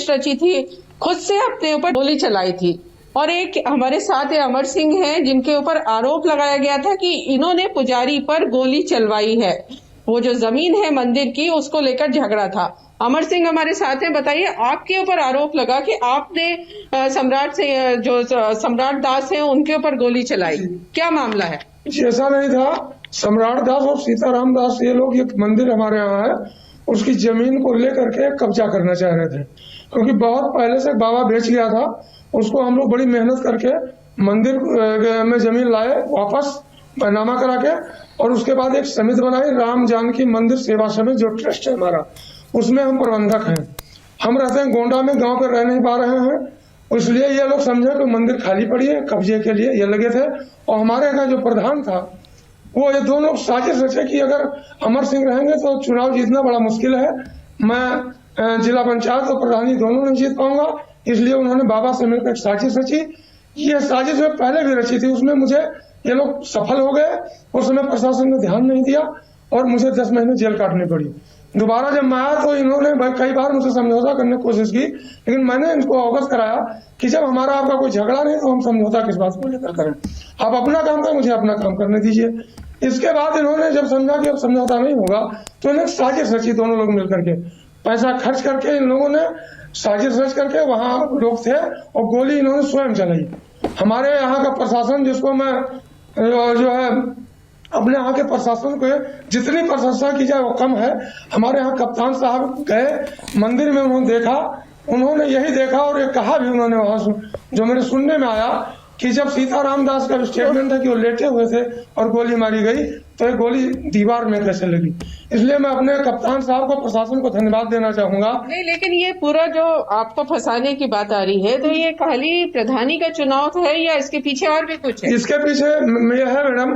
साजिश रची थी, खुद से अपने ऊपर गोली चलाई थी। और एक हमारे साथ अमर सिंह हैं, जिनके ऊपर आरोप लगाया गया था कि इन्होंने पुजारी पर गोली चलवाई है। वो जो जमीन है मंदिर की, उसको लेकर झगड़ा था। अमर सिंह हमारे साथ हैं। बताइए, आपके ऊपर आरोप लगा कि आपने सम्राट से जो सम्राट दास हैं उनके ऊपर गोली चलाई, क्या मामला है? ऐसा नहीं था। सम्राट दास और सीताराम दास ये लोग, एक मंदिर हमारे यहाँ है, उसकी जमीन को लेकर के कब्जा करना चाह रहे थे, क्योंकि बहुत पहले से बाबा बेच गया था उसको। हम लोग बड़ी मेहनत करके मंदिर में जमीन लाए, वापस बैनामा करा के, और उसके बाद एक समिति बनाई, राम जानकी मंदिर सेवा समिति, जो ट्रस्ट है हमारा, उसमें हम प्रबंधक हैं। हम रहते हैं गोंडा में, गांव पे रह नहीं पा रहे हैं, इसलिए ये लोग समझे कि मंदिर खाली पड़ी है, कब्जे के लिए ये लगे थे। और हमारे यहाँ जो प्रधान था, वो ये दोनों साजिश रचे कि अगर अमर सिंह रहेंगे तो चुनाव जीतना बड़ा मुश्किल है, मैं जिला पंचायत और प्रधानी दोनों नहीं जीत पाऊंगा, इसलिए उन्होंने बाबा से मिलकर एक साजिश रची। ये साजिश में पहले भी रची थी, उसमें मुझे ये लोग सफल हो गए। उस समय प्रशासन ने ध्यान नहीं दिया और मुझे 10 महीने जेल काटनी पड़ी। दोबारा जब मैं आया तो इन्होंने कई बार मुझे समझौता करने की कोशिश की, लेकिन मैंने इनको अवगत कराया कि जब हमारा आपका कोई झगड़ा नहीं तो हम समझौता किस बात को लेकर करें, आप अपना काम करें, मुझे अपना काम करने दीजिए। इसके बाद इन्होंने जब समझा कि अब समझौता नहीं होगा तो इन्हें साजिश रची, दोनों लोग मिलकर के पैसा खर्च करके इन लोगों ने साजिश रच करके, वहां लोग थे और गोली इन्होंने स्वयं चलाई। हमारे यहाँ का प्रशासन, जिसको मैं जो है अपने यहाँ के प्रशासन को जितनी प्रशंसा की जाए वो कम है। हमारे यहाँ कप्तान साहब गए मंदिर में, उन्होंने देखा, उन्होंने यही देखा और ये कहा भी उन्होंने वहां, जो मेरे सुनने में आया कि जब सीताराम दास का स्टेटमेंट था कि वो लेटे हुए थे और गोली मारी गई, तो ये गोली दीवार में कैसे लगी। इसलिए मैं अपने कप्तान साहब को, प्रशासन को धन्यवाद देना चाहूंगा। नहीं, लेकिन ये पूरा जो आपको फंसाने की बात आ रही है, तो ये खाली प्रधानी का चुनाव है या इसके पीछे और भी कुछ है? इसके पीछे यह है मैडम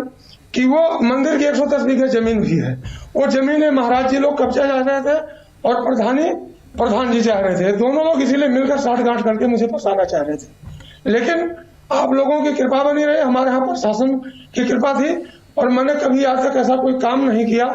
कि वो मंदिर की 110 बीघे जमीन भी है, वो जमीन महाराज जी लोग कब्जा चाह रहे थे और प्रधान जी चाह रहे थे, दोनों लोग इसीलिए मिलकर साठगांठ करके मुझे फंसाना चाह रहे थे। लेकिन आप लोगों की कृपा बनी रही, हमारे यहाँ प्रशासन की कृपा थी, और मैंने कभी आज तक ऐसा कोई काम नहीं किया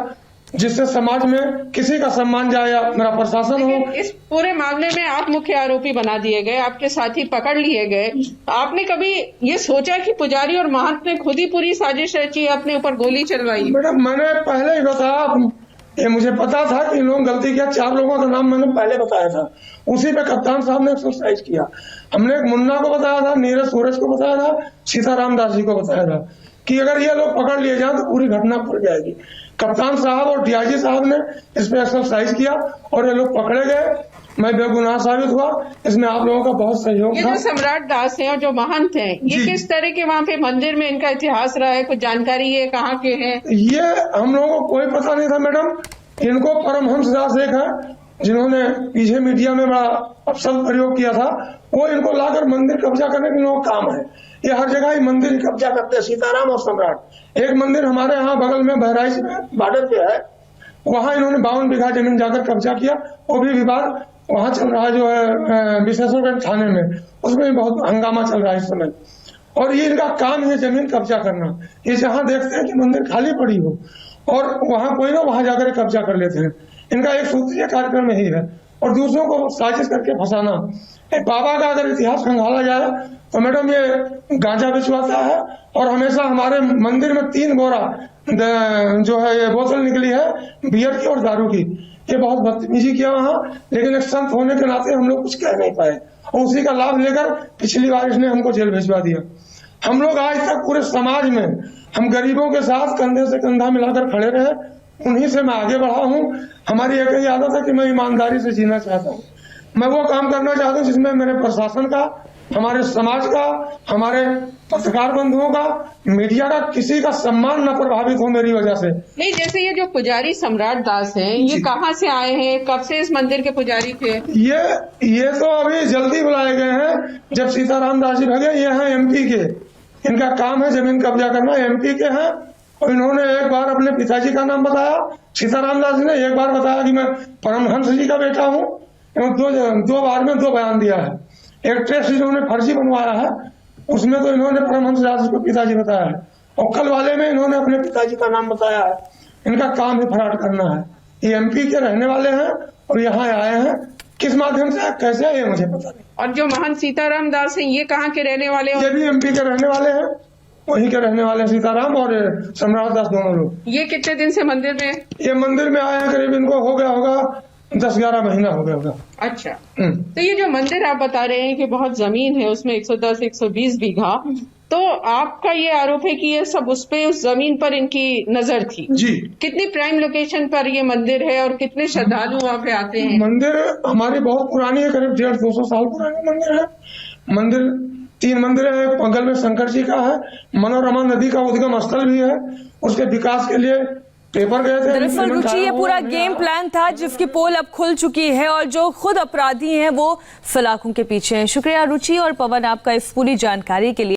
जिससे समाज में किसी का सम्मान जाए या मेरा प्रशासन हो। इस पूरे मामले में आप मुख्य आरोपी बना दिए गए, आपके साथी पकड़ लिए गए। आपने कभी ये सोचा कि पुजारी और महंत ने खुद ही पूरी साजिश रची, अपने ऊपर गोली चलवाई? मैडम, मैंने पहले ही बताया, ये मुझे पता था कि इन लोगों ने गलती किया। 4 लोगों का नाम मैंने पहले बताया था, उसी पे कप्तान साहब ने एक्सरसाइज किया। हमने एक मुन्ना को बताया था, नीरज सूरज को बताया था, सीताराम दास जी को बताया था कि अगर ये लोग पकड़ लिए जाए तो पूरी घटना खुल जाएगी। कप्तान साहब और डीआईजी साहब ने इस पे एक्सरसाइज किया और ये लोग पकड़े गए। मैं बेगुनाह साबित हुआ, इसमें आप लोगों का बहुत सहयोग था। ये जो सम्राट दास हैं और जो महंत हैं, ये किस तरह के वहाँ पे मंदिर में इनका इतिहास रहा है, कुछ जानकारी है, कहाँ के हैं? ये हम लोगों को कोई पता नहीं था मैडम। इनको परमहंस दास एक है जिन्होंने पीछे मीडिया में बड़ा अपशब्द प्रयोग किया था, वो इनको लाकर मंदिर कब्जा करने के लोगों का काम है। ये हर जगह ही मंदिर कब्जा करते हैं, सीताराम और सम्राट। एक मंदिर हमारे यहाँ बगल में बहराइच में बॉर्डर पे है, वहाँ इन्होंने 52 बीघा जमीन जाकर कब्जा किया। वो भी विवाद वहाँ चल रहा है, जो है विशेषगढ़ थाने में, उसमें बहुत हंगामा चल रहा है इस समय। और ये इनका काम है जमीन कब्जा करना। ये जहाँ देखते हैं कि मंदिर खाली पड़ी हो और वहाँ कोई ना वहाँ जाकर कब्जा कर लेते हैं। इनका एक सूत्रीय कार्यक्रम यही है, और दूसरों को साजिश करके फंसाना। बाबा का अगर इतिहास खंगाला जाए तो मैडम ये गांजा बिचवाता है, और हमेशा हमारे मंदिर में 3 बोरा जो है ये बोतल निकली है बियर की और दारू की। ये बहुत बदतमीजी किया वहाँ, लेकिन एक संत होने के नाते हम लोग कुछ कह नहीं पाए, और उसी का लाभ लेकर पिछली बार इसने हमको जेल भिजवा दिया। हम लोग आज तक पूरे समाज में हम गरीबों के साथ कंधे से कंधा मिलाकर खड़े रहे, उन्हीं से मैं आगे बढ़ा हूँ। हमारी एक ही आदत है कि मैं ईमानदारी से जीना चाहता हूँ। मैं वो काम करना चाहता हूँ जिसमें मेरे प्रशासन का, हमारे समाज का, हमारे पत्रकार बंधुओं का, मीडिया का, किसी का सम्मान न प्रभावित हो मेरी वजह से। नहीं, जैसे ये जो पुजारी सम्राट दास हैं, ये कहाँ से आए हैं, कब से इस मंदिर के पुजारी थे? ये तो अभी जल्दी बुलाए गए हैं, जब सीताराम दास जी भगे। ये हैं एमपी के, इनका काम है जमीन कब्जा करना, एमपी के हैं। और इन्होंने एक बार अपने पिताजी का नाम बताया, सीताराम दास जी ने एक बार बताया कि मैं परमहंस जी का बेटा हूँ। 2 बार में 2 बयान दिया है। एक टेस्ट इन्होंने फर्जी बनवाया है, उसमें तो इन्होंने परमहंस दास को पिताजी बताया है, और कल वाले में इन्होंने अपने पिताजी का नाम बताया है। इनका काम ही फराड करना है। ये एमपी के रहने वाले हैं और यहाँ आए हैं, किस माध्यम से कैसे आए मुझे पता नहीं। और जो महंत सीताराम दास हैं, ये कहाँ के रहने वाले हैं? ये भी MP के रहने वाले हैं, वहीं के रहने वाले हैं, सीताराम और सम्राट दास दोनों लोग। ये कितने दिन से मंदिर में? ये मंदिर में आए हैं करीब इनको हो गया होगा 10-11 महीना हो गया होगा। अच्छा, तो ये जो मंदिर आप बता रहे हैं कि बहुत जमीन है, उसमें 110-120 बीघा, तो आपका ये आरोप है कि ये सब उस जमीन पर इनकी नजर थी जी। कितनी प्राइम लोकेशन पर ये मंदिर है और कितने श्रद्धालु वहाँ पे आते हैं? मंदिर हमारी बहुत पुरानी है, करीब 150-200 साल पुरानी मंदिर है। मंदिर 3 मंदिर है, बगल में शंकर जी का है, मनोरमा नदी का उद्गम स्थल भी है, उसके विकास के लिए पेपर गए थे। दरअसल रुचि ये पूरा गेम प्लान था जिसकी पोल अब खुल चुकी है और जो खुद अपराधी हैं वो सलाखों के पीछे हैं। शुक्रिया रुचि और पवन आपका इस पूरी जानकारी के लिए।